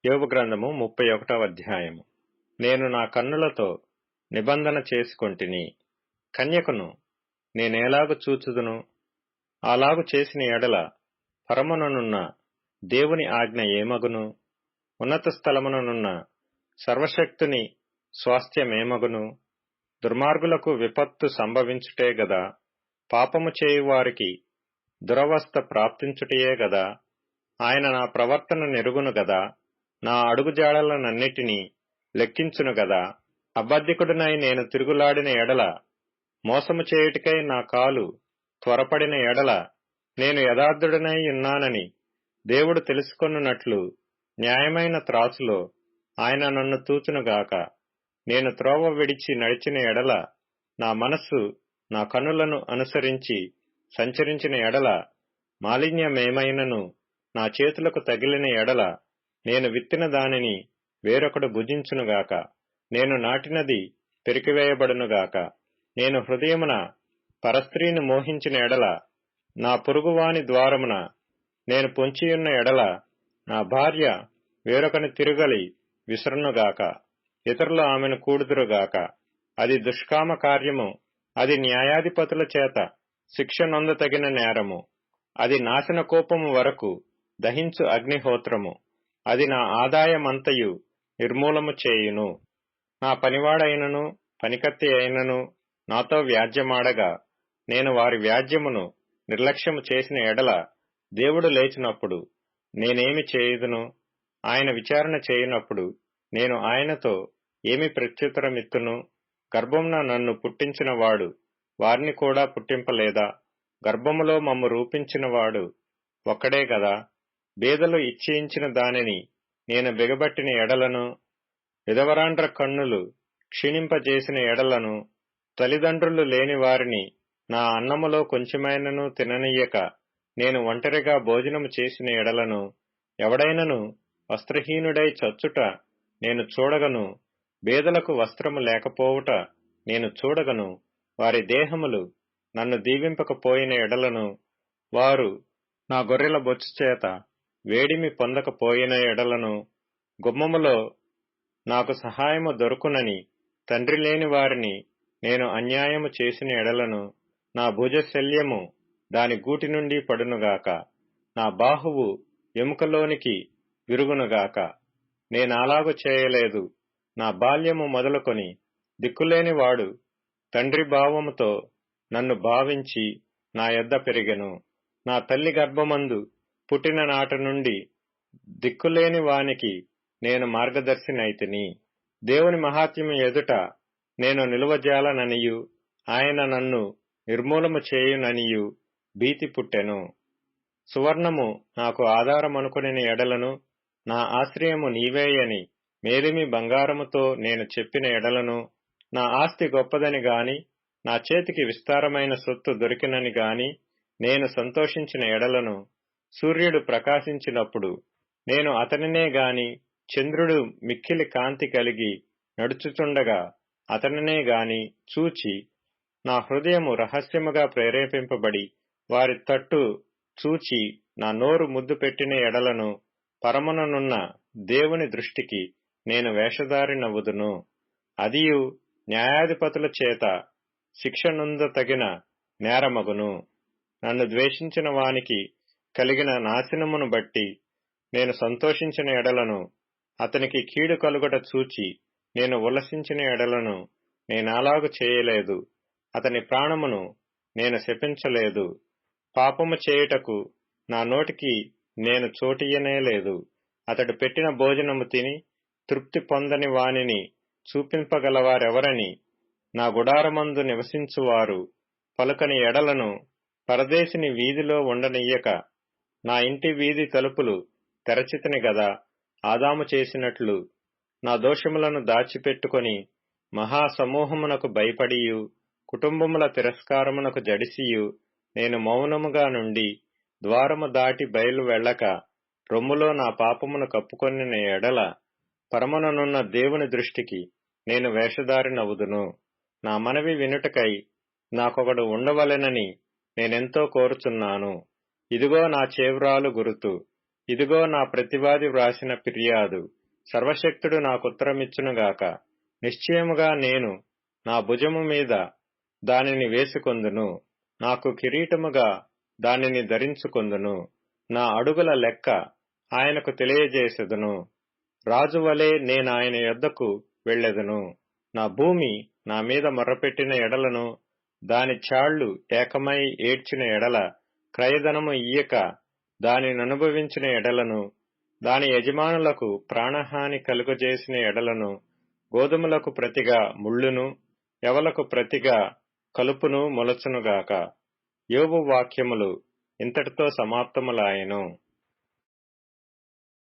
యోబు గ్రంథము 31వ అధ్యాయము. నేను నా కన్నులతో నిబంధన చేసుకొంటిని, కన్యకను నేనేలాగు చూచుదును? అలాగు చేసిన ఎడల పరముననున్న దేవుని ఆజ్ఞ ఏమగును? ఉన్నత స్థలముననున్న సర్వశక్తుని స్వాస్థ్యమేమగును? దుర్మార్గులకు విపత్తు సంభవించుటే గదా, పాపము చేయువారికి దురవస్థ ప్రాప్తించుటయే గదా. ఆయన నా ప్రవర్తన నెరుగును గదా, నా అడుగుజాడలనన్నిటినీ లెక్కించును గదా. అబద్ధికుడినై నేను తిరుగులాడిన ఎడల, మోసము చేయుటకై నా కాలు త్వరపడిన ఎడల, నేను యథార్థుడనై ఉన్నానని దేవుడు తెలుసుకొనున్నట్లు న్యాయమైన త్రాసులో ఆయన నన్ను తూచునుగాక. నేను త్రోవ విడిచి నడిచిన ఎడల, నా మనస్సు నా కన్నులను అనుసరించి సంచరించిన ఎడల, మాలిన్యమేమైనను నా చేతులకు తగిలిన ఎడల, నేను విత్తిన దానిని వేరొకడు భుజించునుగాక. నేను నాటినది పెరికివేయబడునుగాక. నేను హృదయమున పరస్త్రీని మోహించిన ఎడల, నా పొరుగువాని ద్వారమున నేను పొంచియున్న ఎడల, నా భార్య వేరొకని తిరుగలి విసరునుగాక. ఇతరులు ఆమెను కూడుదురుగాక. అది దుష్కామ కార్యము. అది న్యాయాధిపతుల చేత శిక్ష నొందతగిన నేరము. అది నాశన కోపము వరకు దహించు అగ్నిహోత్రము. అది నా ఆదాయమంతయు నిర్మూలము చేయును. నా పనివాడైనను పనికత్తి అయినను నాతో వ్యాజ్యమాడగా, నేను వారి వ్యాజ్యమును నిర్లక్ష్యము చేసిన ఎడల, దేవుడు లేచినప్పుడు నేనేమి చేయుదును? ఆయన విచారణ చేయునప్పుడు నేను ఆయనతో ఏమి ప్రత్యుత్తరమిత్తును? గర్భమున నన్ను పుట్టించిన వాడు వారిని కూడా పుట్టింపలేదా? గర్భములో మమ్ము రూపించినవాడు ఒక్కడే గదా. బేదలు ఇచ్చేయించిన దానిని నేను బిగబట్టిన ఎడలను, విధవరాండ్ర కన్నులు క్షీణింపజేసిన ఎడలను, తల్లిదండ్రులు లేని వారిని నా అన్నములో కొంచెమైనను తిననీయక నేను ఒంటరిగా భోజనము చేసిన ఎడలను, ఎవడైనను వస్త్రహీనుడై చచ్చుట నేను చూడగను, బేదలకు వస్త్రము లేకపోవుట నేను చూడగను, వారి దేహములు నన్ను దీవింపకపోయిన ఎడలను, వారు నా గొర్రెల బొచ్చు చేత వేడిమి పొందకపోయిన ఎడలను, గుమ్మములో నాకు సహాయము దొరుకునని తండ్రి లేని వారిని నేను అన్యాయము చేసిన ఎడలను, నా భుజశల్యము దాని గూటి నుండి పడునుగాక, నా బాహువు ఎముకలోనికి విరుగునుగాక. నేనలాగు చేయలేదు. నా బాల్యము మొదలుకొని దిక్కులేని వాడు తండ్రి భావముతో నన్ను భావించి నా యొద్ద పెరిగెను. నా తల్లి గర్భమందు పుట్టిన నాటి నుండి దిక్కులేని వానికి నేను మార్గదర్శినైతిని. దేవుని మహాత్మ్యము ఎదుట నేను నిలువజాలననియు, ఆయన నన్ను నిర్మూలము చేయుననియు భీతి పుట్టెను. సువర్ణము నాకు ఆధారమనుకొనిన ఎడలను, నా ఆశ్రయము నీవేయని మేలిమి బంగారముతో నేను చెప్పిన ఎడలను, నా ఆస్తి గొప్పదని గాని, నా చేతికి విస్తారమైన సొత్తు దొరికినని గాని నేను సంతోషించిన ఎడలను, సూర్యుడు ప్రకాశించినప్పుడు నేను అతనినే గాని, చంద్రుడు మిక్కిలి కాంతి కలిగి నడుచుచుండగా అతనినే గాని చూచి, నా హృదయము రహస్యముగా ప్రేరేపింపబడి వారి తట్టు చూచి నా నోరు ముద్దు పెట్టిన ఎడలను, పరముననున్న దేవుని దృష్టికి నేను వేషధారినవుదును. అదియు న్యాయాధిపతుల చేత శిక్ష నొందతగిన నేరమగును. నన్ను ద్వేషించిన వానికి కలిగిన నాశనమును బట్టి నేను సంతోషించిన ఎడలను, అతనికి కీడు కలుగట చూచి నేను ఉల్లసించిన ఎడలను, నేనలాగు చేయలేదు. అతని ప్రాణమును నేను శపించలేదు. పాపము చేయుటకు నా నోటికి నేను చోటియ్యనేలేదు. అతడు పెట్టిన భోజనము తిని తృప్తి పొందని వానిని చూపింపగలవారెవరని నా గుడారమందు నివసించువారు పలుకని ఎడలను, పరదేశిని వీధిలో ఉండనియ్యక నా ఇంటి వీధి తలుపులు తెరచితిని గదా. ఆదాము చేసినట్లు నా దోషములను దాచిపెట్టుకొని మహాసమూహమునకు భయపడియు, కుటుంబముల తిరస్కారమునకు జడిసియు నేను మౌనముగా నుండి, ద్వారము దాటి బయలు వెళ్ళక రొమ్ములో నా పాపమును కప్పుకొనిన ఎడల, పరముననున్న దేవుని దృష్టికి నేను వేషధారినవుదును. నా మనవి వినుటకై నాకొకడు ఉండవలెనని నేనెంతో కోరుచున్నాను. ఇదిగో నా చేవ్రాలు గురుతు. ఇదిగో నా ప్రతివాది వ్రాసిన ఫిర్యాదు. సర్వశక్తుడు నాకుత్తరమిచ్చునుగాక. నిశ్చయముగా నేను నా భుజము మీద దానిని వేసుకొందును. నాకు కిరీటముగా దానిని ధరించుకొందును. నా అడుగుల లెక్క ఆయనకు తెలియజేసెదను. రాజువలే నేనాయన యొద్దకు వెళ్ళెదను. నా భూమి నా మీద మొర్రపెట్టిన ఎడలను, దాని చాళ్లు ఏకమై ఏడ్చిన ఎడల, క్రయధనము ఇయ్యక దానిననుభవించిన ఎడలను, దాని యజమానులకు ప్రాణహాని కలుగజేసిన ఎడలను, గోధుమలకు ప్రతిగా ముళ్ళును, యవలకు ప్రతిగా కలుపును మొలచునుగాక. యోబు వాక్యములు ఇంతటితో సమాప్తములాయెను.